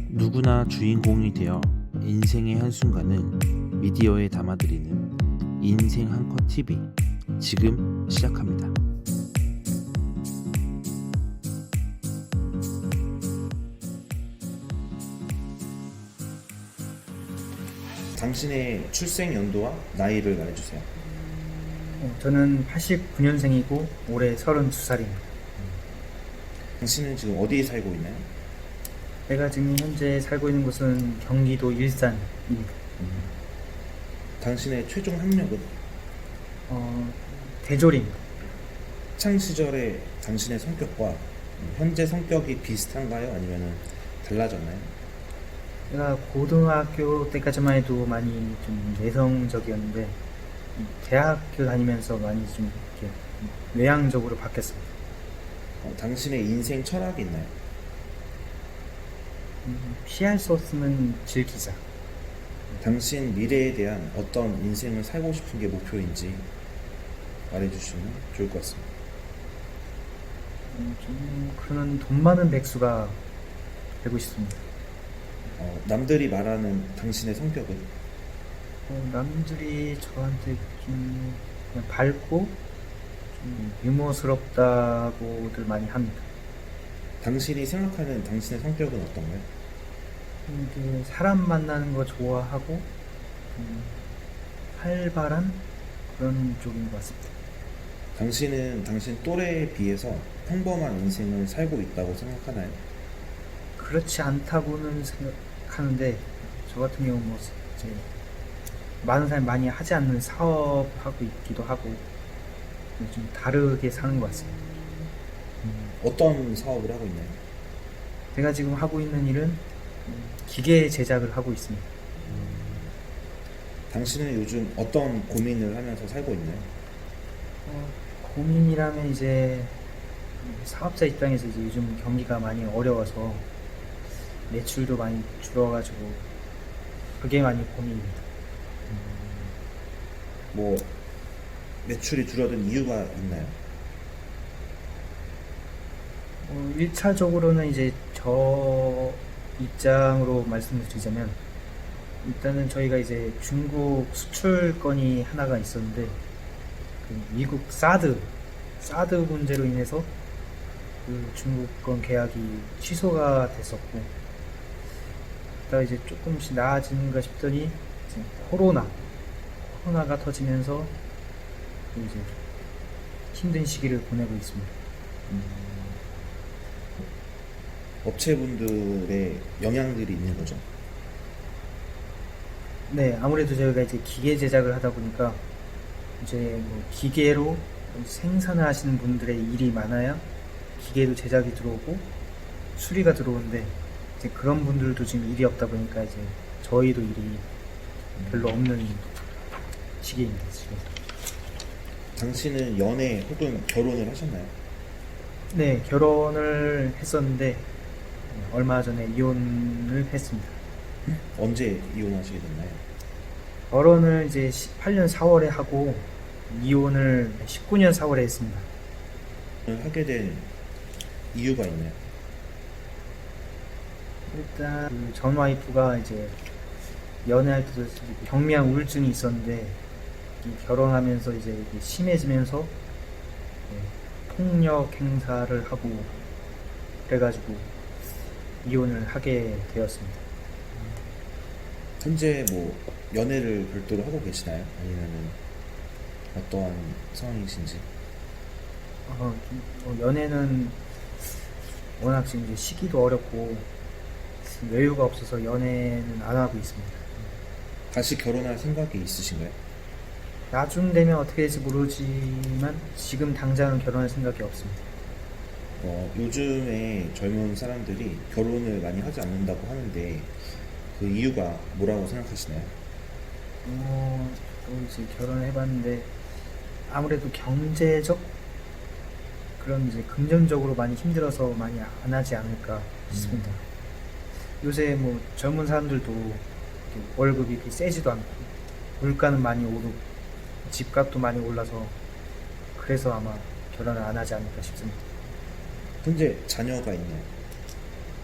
누구나 주인공이 되어 인생의 한순간을 미디어에 담아드리는 인생 한컷 TV 지금 시작합니다. 당신의 출생 연도와 나이를 말해주세요. 저는 89년생이고 올해 32살입니다. 당신은 지금 어디에 살고 있나요? 제가 지금 현재 살고 있는 곳은 경기도 일산입니다. 당신의 최종 학력은? 대졸입니다. 학창 시절의 당신의 성격과 현재 성격이 비슷한가요? 아니면 달라졌나요? 제가 고등학교 때까지만 해도 많이 좀 내성적이었는데 대학교 다니면서 많이 좀 이렇게 외향적으로 바뀌었습니다. 당신의 인생 철학이 있나요? 피할 수 없으면 즐기자. 당신 미래에 대한 어떤 인생을 살고 싶은 게 목표인지 말해주시면 좋을 것 같습니다. 좀 그런 돈 많은 백수가 되고 싶습니다. 남들이 말하는 당신의 성격은? 남들이 저한테 좀 그냥 밝고 좀 유머스럽다고들 많이 합니다. 당신이 생각하는 당신의 성격은 어떤가요? 이게 사람 만나는 거 좋아하고 활발한 그런 쪽인 것 같습니다. 당신은 당신 또래에 비해서 평범한 인생을 살고 있다고 생각하나요? 그렇지 않다고는 생각하는데 저 같은 경우 뭐 이제 많은 사람이 많이 하지 않는 사업하고 있기도 하고 좀 다르게 사는 것 같습니다. 어떤 사업을 하고 있나요? 제가 지금 하고 있는 일은 기계 제작을 하고 있습니다. 당신은 요즘 어떤 고민을 하면서 살고 있나요? 고민이라면 이제 사업자 입장에서 이제 요즘 경기가 많이 어려워서 매출도 많이 줄어가지고 그게 많이 고민입니다. 뭐 매출이 줄어든 이유가 있나요? 1차적으로는 이제 저 입장으로 말씀을 드리자면 일단은 저희가 이제 중국 수출 건이 하나가 있었는데 그 미국 사드 문제로 인해서 그 중국 건 계약이 취소가 됐었고 그러다가 이제 조금씩 나아지는가 싶더니 이제 코로나가 터지면서 이제 힘든 시기를 보내고 있습니다. 업체분들의 영향들이 있는 거죠. 네, 아무래도 저희가 이제 기계 제작을 하다 보니까 이제 뭐 기계로 생산을 하시는 분들의 일이 많아야 기계도 제작이 들어오고 수리가 들어오는데 이제 그런 분들도 지금 일이 없다 보니까 이제 저희도 일이 별로 없는 시기입니다, 지금. 당신은 연애 혹은 결혼을 하셨나요? 네, 결혼을 했었는데 얼마 전에 이혼을 했습니다. 언제 이혼하시게 됐나요? 결혼을 이제 18년 4월에 하고 이혼을 19년 4월에 했습니다. 하게 된 이유가 있나요? 일단 그 전 와이프가 이제 연애할 때도 경미한 우울증이 있었는데 이 결혼하면서 이제 이게 심해지면서 폭력 행사를 하고 그래가지고 이혼을 하게 되었습니다. 현재 뭐 연애를 별도로 하고 계시나요? 아니면은 어떠한 상황이신지? 연애는 워낙 지금 이제 시기도 어렵고 여유가 없어서 연애는 안 하고 있습니다. 다시 결혼할 생각이 있으신가요? 나중 되면 어떻게 될지 모르지만 지금 당장은 결혼할 생각이 없습니다. 요즘에 젊은 사람들이 결혼을 많이 하지 않는다고 하는데 그 이유가 뭐라고 생각하시나요? 또 이제 결혼을 해봤는데 아무래도 경제적 그런 이제 금전적으로 많이 힘들어서 많이 안 하지 않을까 싶습니다. 요새 뭐 젊은 사람들도 월급이 그렇게 세지도 않고 물가는 많이 오르고 집값도 많이 올라서 그래서 아마 결혼을 안 하지 않을까 싶습니다. 현재 자녀가 있나요?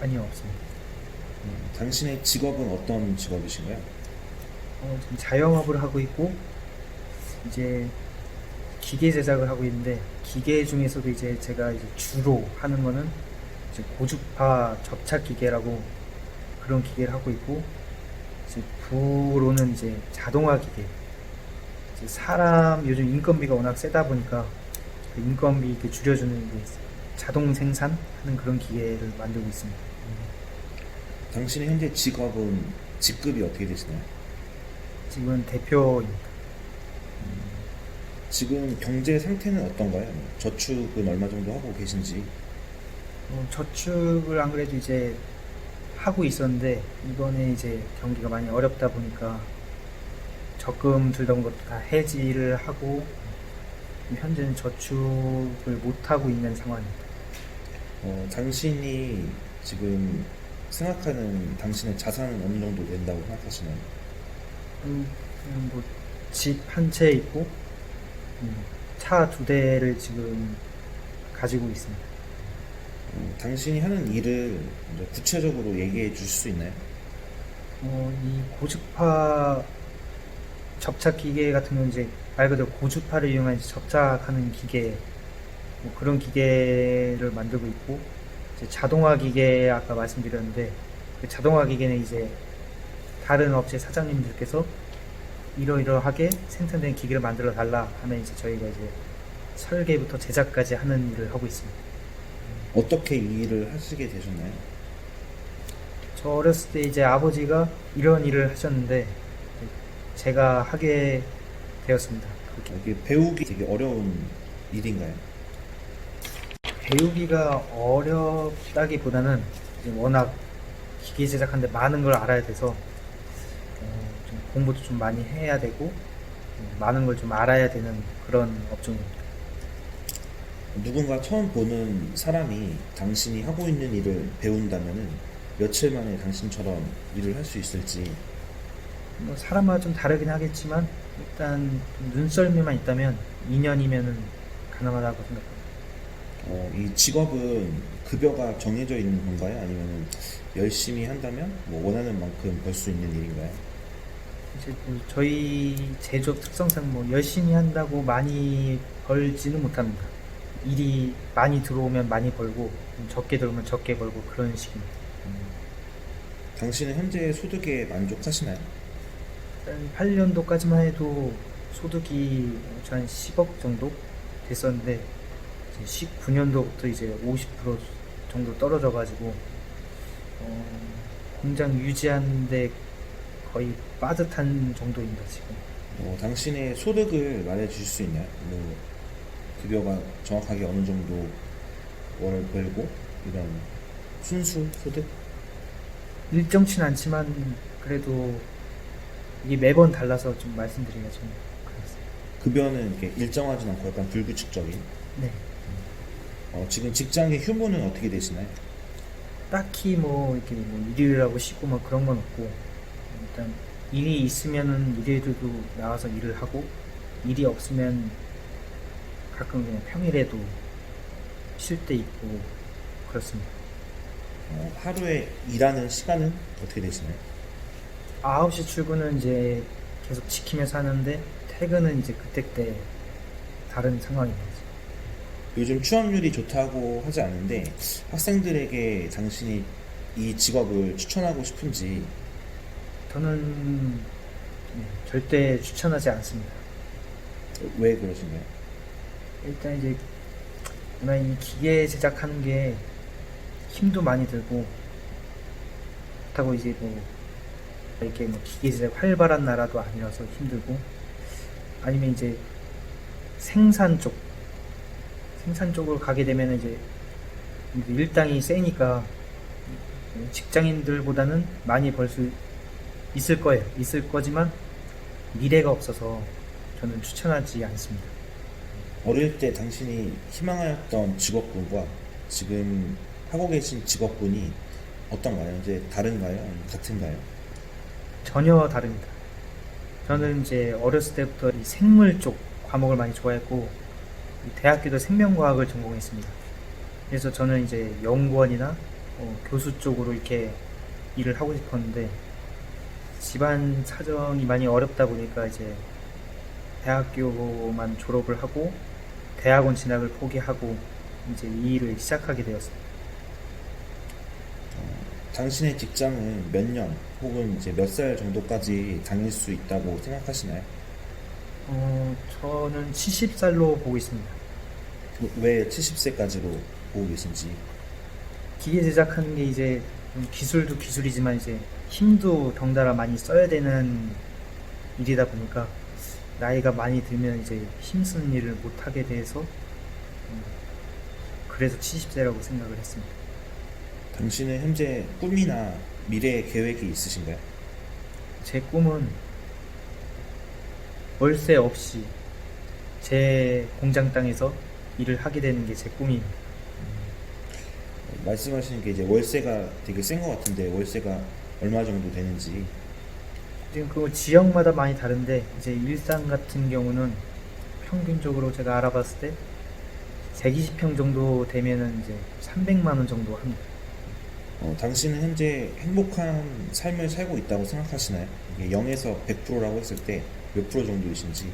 아니요, 없습니다. 당신의 직업은 어떤 직업이신가요? 지금 자영업을 하고 있고 이제 기계 제작을 하고 있는데 기계 중에서도 이제 제가 이제 주로 하는 거는 이제 고주파 접착 기계라고 그런 기계를 하고 있고 이제 부로는 이제 자동화 기계. 이제 사람 요즘 인건비가 워낙 세다 보니까 그 인건비 이렇게 줄여주는 게 자동 생산하는 그런 기계를 만들고 있습니다. 당신의 현재 직급이 어떻게 되시나요? 지금은 대표입니다. 지금 경제 상태는 어떤가요? 저축은 얼마 정도 하고 계신지. 저축을 안 그래도 이제 하고 있었는데 이번에 이제 경기가 많이 어렵다 보니까 적금 들던 것도 다 해지를 하고 현재는 저축을 못 하고 있는 상황입니다. 당신이 지금 생각하는 당신의 자산은 어느 정도 된다고 생각하시나요? 그냥 뭐 집 한 채 있고 차 2대를 지금 가지고 있습니다. 당신이 하는 일을 이제 구체적으로 얘기해 주실 수 있나요? 이 고주파 접착 기계 같은 경우는 이제 말 그대로 고주파를 이용한 이제 접착하는 기계, 뭐 그런 기계를 만들고 있고, 이제 자동화 기계 아까 말씀드렸는데, 그 자동화 기계는 이제 다른 업체 사장님들께서 이러이러하게 생산된 기계를 만들어 달라 하면 이제 저희가 이제 설계부터 제작까지 하는 일을 하고 있습니다. 어떻게 이 일을 하시게 되셨나요? 저 어렸을 때 이제 아버지가 이런 일을 하셨는데 제가 하게 되었습니다. 이게 배우기 되게 어려운 일인가요? 배우기가 어렵다기보다는 이제 워낙 기계 제작하는데 많은 걸 알아야 돼서 좀 공부도 좀 많이 해야 되고 많은 걸 좀 알아야 되는 그런 업종입니다. 누군가 처음 보는 사람이 당신이 하고 있는 일을 배운다면은 며칠 만에 당신처럼 일을 할 수 있을지. 뭐 사람마다 좀 다르긴 하겠지만 일단 눈썰미만 있다면 2년이면은 가능하다고 생각합니다. 이 직업은 급여가 정해져 있는 건가요? 아니면 열심히 한다면 뭐 원하는 만큼 벌 수 있는 일인가요? 이제 뭐 저희 제조업 특성상 뭐 열심히 한다고 많이 벌지는 못합니다. 일이 많이 들어오면 많이 벌고 적게 들어오면 적게 벌고 그런 식입니다. 당신은 현재 소득에 만족하시나요? 8년도까지만 해도 소득이 한 10억 정도 됐었는데 19년도부터 이제 50% 정도 떨어져가지고 공장 유지하는데 거의 빠듯한 정도입니다 지금. 당신의 소득을 말해 주실 수 있나요? 뭐 급여가 정확하게 어느 정도 월을 벌고 이런 순수 소득? 일정치는 않지만 그래도 이게 매번 달라서 좀 말씀드리기가 좀 그렇습니다. 급여는 이렇게 일정하진 않고 약간 불규칙적인. 네. 지금 직장의 휴무는 어떻게 되시나요? 딱히 뭐 이렇게 뭐 일요일하고 쉬고 뭐 그런 건 없고 일단 일이 있으면은 일요일도 나와서 일을 하고 일이 없으면 가끔 그냥 평일에도 쉴 때 있고 그렇습니다. 하루에 일하는 시간은 어떻게 되시나요? 9시 출근은 이제 계속 지키면서 하는데 퇴근은 이제 그때 다른 상황입니다. 요즘 취업률이 좋다고 하지 않은데 학생들에게 당신이 이 직업을 추천하고 싶은지. 저는 절대 추천하지 않습니다. 왜 그러신가요? 일단 이제 워낙 이 기계 제작하는 게 힘도 많이 들고 그렇다고 이제 뭐 이렇게 뭐 기계 제작 활발한 나라도 아니라서 힘들고 아니면 이제 생산 쪽으로 가게 되면 이제 일당이 세니까 직장인들보다는 많이 벌 수 있을 거예요. 있을 거지만 미래가 없어서 저는 추천하지 않습니다. 어릴 때 당신이 희망하였던 직업군과 지금 하고 계신 직업군이 어떤가요? 이제 다른가요? 아니면 같은가요? 전혀 다릅니다. 저는 이제 어렸을 때부터 이 생물 쪽 과목을 많이 좋아했고 대학교도 생명과학을 전공했습니다. 그래서 저는 이제 연구원이나 교수 쪽으로 이렇게 일을 하고 싶었는데 집안 사정이 많이 어렵다 보니까 이제 대학교만 졸업을 하고 대학원 진학을 포기하고 이제 이 일을 시작하게 되었습니다. 당신의 직장은 몇 년 혹은 이제 몇 살 정도까지 다닐 수 있다고 생각하시나요? 저는 70살로 보고 있습니다. 왜 70세까지로 보고 계신지. 기계 제작하는 게 이제 좀 기술도 기술이지만 이제 힘도 덩달아 많이 써야 되는 일이다 보니까 나이가 많이 들면 이제 힘쓰는 일을 못 하게 돼서 그래서 70세라고 생각을 했습니다. 당신은 현재 꿈이나 미래 계획이 있으신가요? 제 꿈은 월세 없이 제 공장 땅에서 일을 하게 되는 게 제 꿈입니다. 말씀하시는 게 이제 월세가 되게 센 것 같은데 월세가 얼마 정도 되는지. 지금 그 지역마다 많이 다른데 이제 일산 같은 경우는 평균적으로 제가 알아봤을 때 120평 정도 되면은 이제 300만 원 정도 합니다. 당신은 현재 행복한 삶을 살고 있다고 생각하시나요? 이게 0에서 100%라고 했을 때 몇 프로 정도이신지.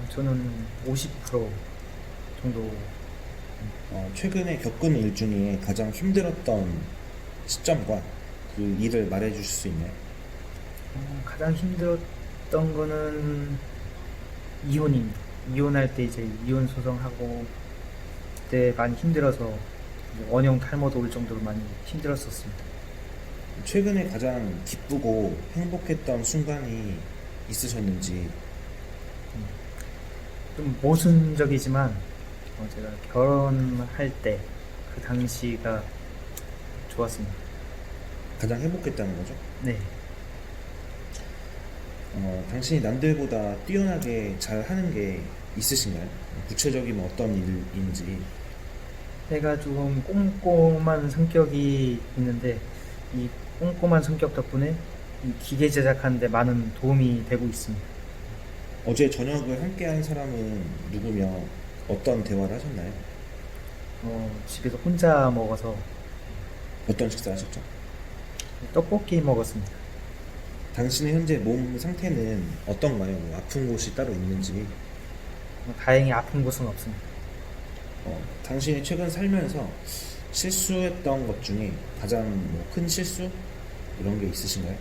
저는 50% 정도. 최근에 겪은 일 중에 가장 힘들었던 시점과 그 일을 말해 주실 수 있나요? 가장 힘들었던 거는 이혼입니다. 이혼할 때 이제 이혼 소송하고 그때 많이 힘들어서 이제 원형 탈모도 올 정도로 많이 힘들었었습니다. 최근에 가장 기쁘고 행복했던 순간이 있으셨는지. 좀 모순적이지만 제가 결혼할 때 그 당시가 좋았습니다. 가장 행복했다는 거죠? 네. 당신이 남들보다 뛰어나게 잘 하는 게 있으신가요? 구체적이면 어떤 일인지. 제가 좀 꼼꼼한 성격이 있는데 이 꼼꼼한 성격 덕분에 이 기계 제작하는 데 많은 도움이 되고 있습니다. 어제 저녁을 함께 한 사람은 누구며 어떤 대화를 하셨나요? 집에서 혼자 먹어서 어떤 식사 하셨죠? 떡볶이 먹었습니다. 당신의 현재 몸 상태는 어떤가요? 뭐 아픈 곳이 따로 있는지. 다행히 아픈 곳은 없습니다. 당신이 최근 살면서 실수했던 것 중에 가장 큰 실수? 이런 게 있으신가요?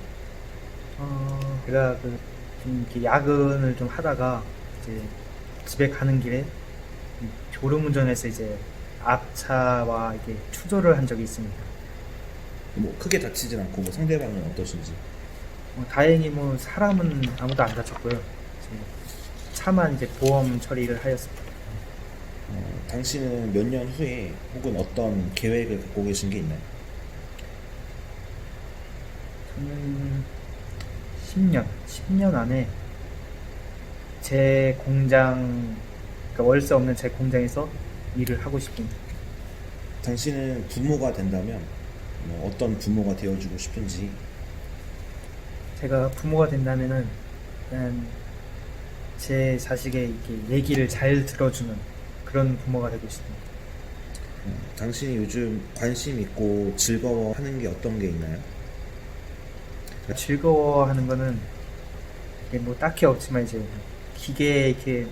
제가 좀 이렇게 야근을 좀 하다가 이제 집에 가는 길에 졸음운전해서 이제 앞차와 이렇게 추돌을 한 적이 있습니다. 뭐 크게 다치진 않고 뭐 상대방은 어떠신지. 다행히 뭐 사람은 아무도 안 다쳤고요. 이제 차만 이제 보험 처리를 하였습니다. 당신은 몇 년 후에 혹은 어떤 계획을 갖고 계신 게 있나요? 저는 10년 안에 제 공장, 그러니까 월세 없는 제 공장에서 일을 하고 싶습니다. 당신은 부모가 된다면 어떤 부모가 되어주고 싶은지. 제가 부모가 된다면은 일단 제 자식의 이렇게 얘기를 잘 들어주는 그런 부모가 되고 싶습니다. 당신이 요즘 관심 있고 즐거워하는 게 어떤 게 있나요? 즐거워하는 거는 이게 뭐 딱히 없지만 이제 기계 이렇게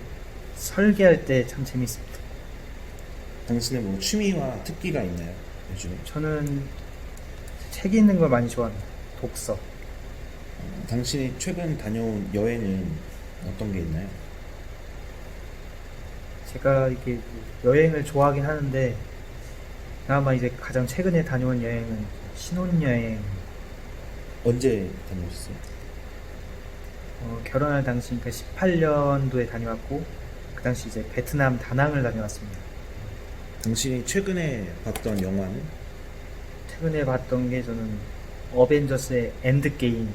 설계할 때 참 재밌습니다. 당신의 뭐 취미와 특기가 있나요? 요즘에? 저는 책 읽는 걸 많이 좋아합니다. 독서. 당신이 최근 다녀온 여행은 어떤 게 있나요? 제가 이렇게 여행을 좋아하긴 하는데 그나마 이제 가장 최근에 다녀온 여행은 신혼여행. 언제 다녀오셨어요? 결혼할 당시니까 18년도에 다녀왔고 그 당시 이제 베트남 다낭을 다녀왔습니다. 당신이 최근에 봤던 영화는? 최근에 봤던 게 저는 어벤져스의 엔드게임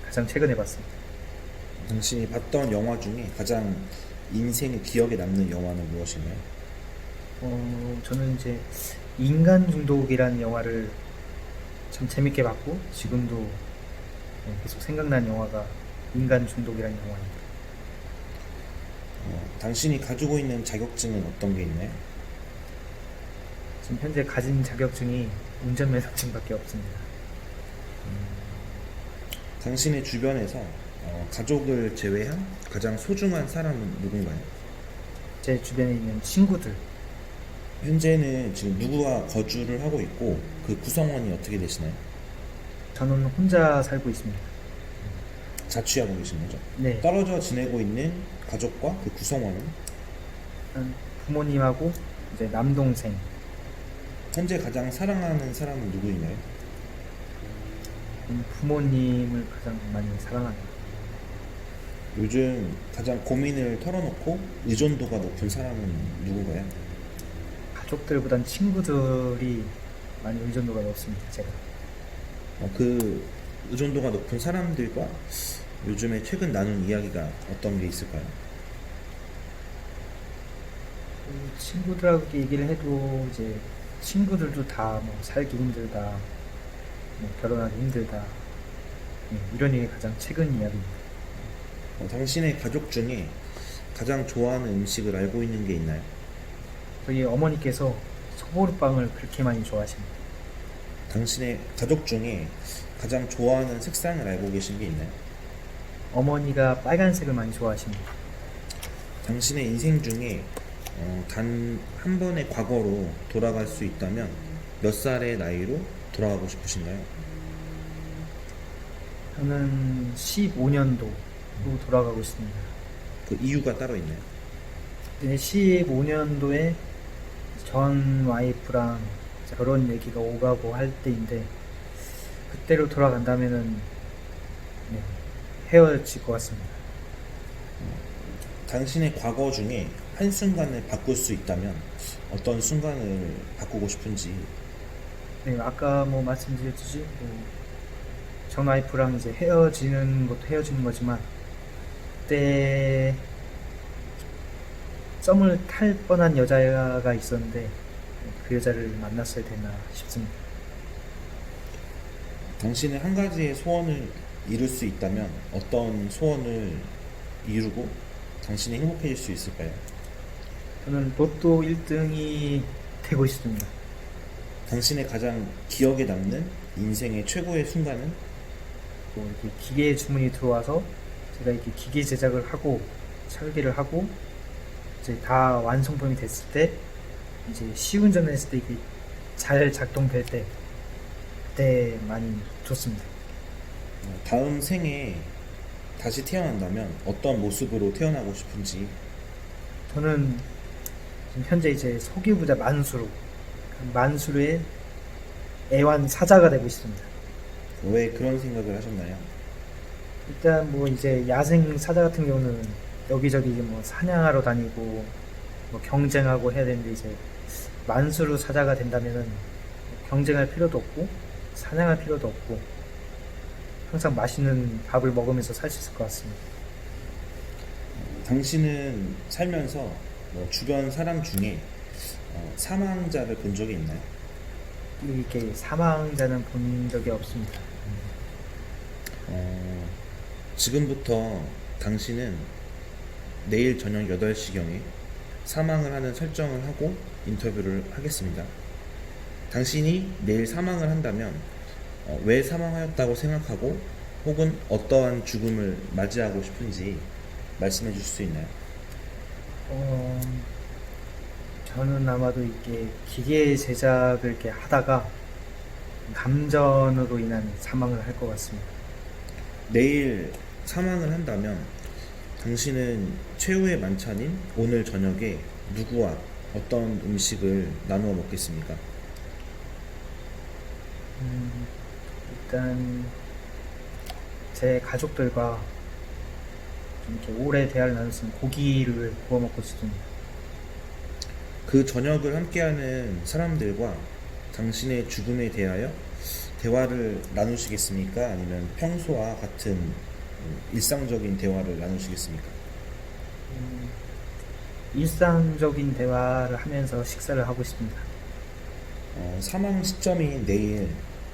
가장 최근에 봤습니다. 당신이 봤던 영화 중에 가장 인생의 기억에 남는 영화는 무엇인가요? 저는 이제 인간 중독이라는 영화를 참 재밌게 봤고 지금도 계속 생각나는 영화가 인간 중독이라는 영화입니다. 당신이 가지고 있는 자격증은 어떤 게 있나요? 지금 현재 가진 자격증이 운전면허증밖에 없습니다. 당신의 주변에서 가족을 제외한 가장 소중한 사람은 누군가요? 제 주변에 있는 친구들. 현재는 지금 누구와 거주를 하고 있고 그 구성원이 어떻게 되시나요? 저는 혼자 살고 있습니다. 자취하고 계신 거죠? 네. 떨어져 지내고 있는 가족과 그 구성원은 일단 부모님하고 이제 남동생. 현재 가장 사랑하는 사람은 누구인가요? 부모님을 가장 많이 사랑합니다. 요즘 가장 고민을 털어놓고 의존도가 높은 사람은 누군가요? 가족들보단 친구들이 많이 의존도가 높습니다. 제가. 그 의존도가 높은 사람들과 요즘에 최근 나눈 이야기가 어떤 게 있을까요? 친구들하고 얘기를 해도 이제 친구들도 다 뭐 살기 힘들다, 뭐 결혼하기 힘들다, 이런 얘기 가장 최근 이야기입니다. 당신의 가족 중에 가장 좋아하는 음식을 알고 있는 게 있나요? 저희 어머니께서 소보루빵을 그렇게 많이 좋아하십니다. 당신의 가족 중에 가장 좋아하는 색상을 알고 계신 게 있나요? 어머니가 빨간색을 많이 좋아하십니다. 당신의 인생 중에 단 한 번의 과거로 돌아갈 수 있다면 몇 살의 나이로 돌아가고 싶으신가요? 저는 15년도로 돌아가고 싶습니다. 그 이유가 따로 있나요? 15년도에 전 와이프랑 결혼 얘기가 오가고 할 때인데 그때로 돌아간다면은 헤어질 것 같습니다. 당신의 과거 중에 한순간을 바꿀 수 있다면 어떤 순간을 바꾸고 싶은지. 네, 아까 뭐 말씀드렸듯이 전 와이프랑 이제 헤어지는 것도 헤어지는 거지만 그때 썸을 탈 뻔한 여자가 있었는데 그 여자를 만났어야 됐나 싶습니다. 당신은 한 가지의 소원을 이룰 수 있다면 어떤 소원을 이루고 당신이 행복해질 수 있을까요? 저는 로또 1등이 되고 싶습니다. 당신의 가장 기억에 남는 인생의 최고의 순간은? 또 이렇게 기계 주문이 들어와서 제가 이렇게 기계 제작을 하고 설계를 하고 이제 다 완성품이 됐을 때 이제 시운전했을 때 이게 잘 작동될 때 그때 많이 좋습니다. 다음 생에 다시 태어난다면 어떤 모습으로 태어나고 싶은지. 저는 지금 현재 이제 소기부자 만수로 그 만수르의 애완 사자가 되고 싶습니다. 왜 그런 생각을 하셨나요? 일단 뭐 이제 야생 사자 같은 경우는 여기저기 뭐 사냥하러 다니고 뭐 경쟁하고 해야 되는데 이제 만수르 사자가 된다면은 경쟁할 필요도 없고 사냥할 필요도 없고 항상 맛있는 밥을 먹으면서 살 수 있을 것 같습니다. 당신은 살면서 뭐 주변 사람 중에 사망자를 본 적이 있나요? 이렇게 사망자는 본 적이 없습니다. 지금부터 당신은 내일 저녁 8시경에 사망을 하는 설정을 하고 인터뷰를 하겠습니다. 당신이 내일 사망을 한다면 왜 사망하였다고 생각하고 혹은 어떠한 죽음을 맞이하고 싶은지 말씀해 주실 수 있나요? 저는 아마도 이렇게 기계 제작을 이렇게 하다가 감전으로 인한 사망을 할 것 같습니다. 내일 사망을 한다면 당신은 최후의 만찬인 오늘 저녁에 누구와 어떤 음식을 나누어 먹겠습니까? 일단 제 가족들과 좀 이렇게 오래 대화를 나눴으면 고기를 구워 먹고 싶습니다. 그 저녁을 함께하는 사람들과 당신의 죽음에 대하여 대화를 나누시겠습니까? 아니면 평소와 같은 일상적인 대화를 나누시겠습니까? 일상적인 대화를 하면서 식사를 하고 싶습니다. 사망 시점인 내일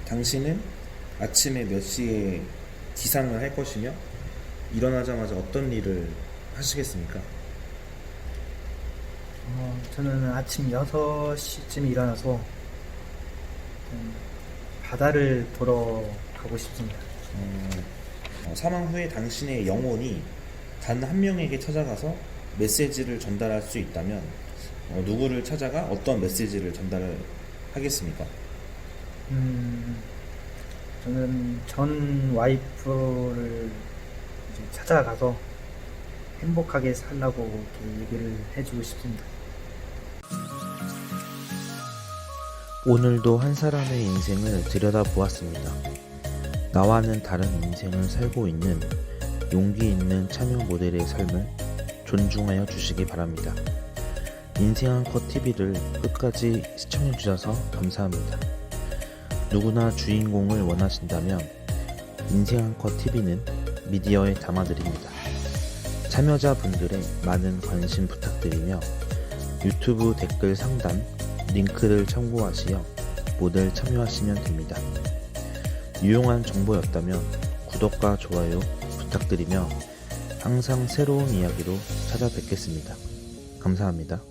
당신은 아침에 몇 시에 기상을 할 것이며 일어나자마자 어떤 일을 하시겠습니까? 저는 아침 6시쯤에 일어나서 바다를 보러 하고 싶습니다. 사망 후에 당신의 영혼이 단 한 명에게 찾아가서 메시지를 전달할 수 있다면 누구를 찾아가 어떤 메시지를 전달하겠습니까? 저는 전 와이프를 이제 찾아가서 행복하게 살라고 이렇게 얘기를 해주고 싶습니다. 오늘도 한 사람의 인생을 들여다보았습니다. 나와는 다른 인생을 살고 있는 용기 있는 참여 모델의 삶을 존중하여 주시기 바랍니다. 인생한컷TV를 끝까지 시청해주셔서 감사합니다. 누구나 주인공을 원하신다면 인생한컷TV는 미디어에 담아드립니다. 참여자분들의 많은 관심 부탁드리며 유튜브 댓글 상단 링크를 참고하시어 모델 참여하시면 됩니다. 유용한 정보였다면 구독과 좋아요 부탁드리며 항상 새로운 이야기로 찾아뵙겠습니다. 감사합니다.